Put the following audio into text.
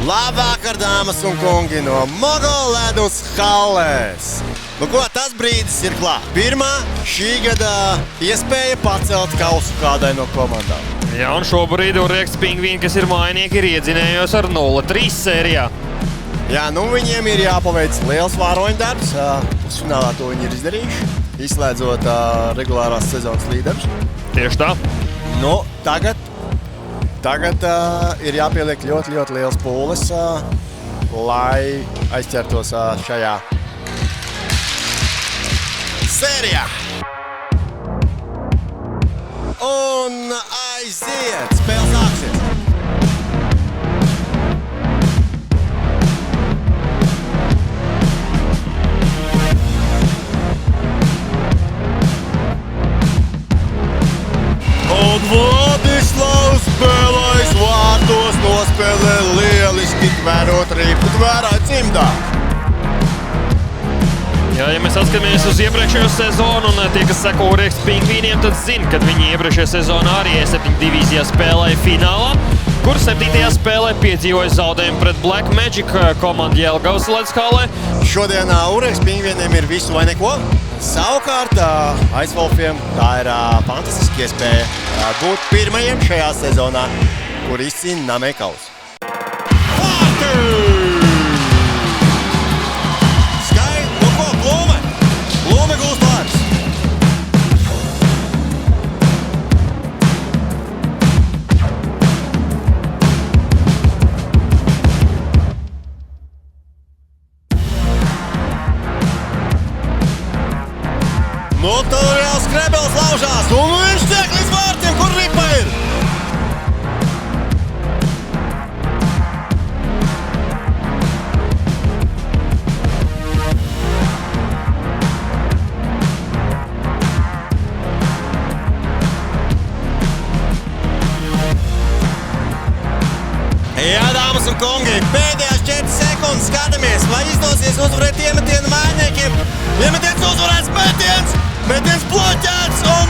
Labvakar, dāmas un kungi, no Mogoledus halles! Nu ko, tas brīdis ir klāt. Pirmā šī gada iespēja pacelt kausu kādai no komandām. Jā, un šobrīd Urieks Pingvīni, kas ir mājnieki, ir iedzinējos ar 0-3 sērijā. Jā, nu viņiem ir jāpaveic liels vāroņu darbs. Pusfinālā to viņi ir izdarījuši, izslēdzot regulārās sezonas līderus. Tieši tā. Nu, tagad ir jāpieliek ļoti liels pūles, lai aizķertos šajā sērijā. Un aiziet! Spēle sāksies! Un Vladislavs spēlēs vārtos, nospēlē lieliski, tvērot ripu, tvērā cimdā. Jā, ja mēs atskatāmies uz iepriekšējo sezonu un tie, kas seko Urieks Pingvīniem, tad zina, kad viņi iepriekšējā sezonā arī E7 divīzijā spēlēja finālā, kur 7. spēlē piedzīvoja zaudējumu pret Black Magic komandu Jelgavas Ledushalē. Šodien Urieks Pingvīniem ir visu vai neko. Savukārt Aizvolfiem tā ir fantastiski iespēja būt pirmajiem šajā sezonā, kur izcīna namē kausu. Skaidri, nu ko, Blume gūst vārdus. Nu, tur jau skrebels laužās, un viņš tiek līdz vārtiem, kur ripa ir. Jā, dāmas un kungi, pēdējās 4 sekundes skatāmies, vai izdosies uzvarēt iemetienu mājniekiem. Iemetiens uzvarēts, metiens bloķēts un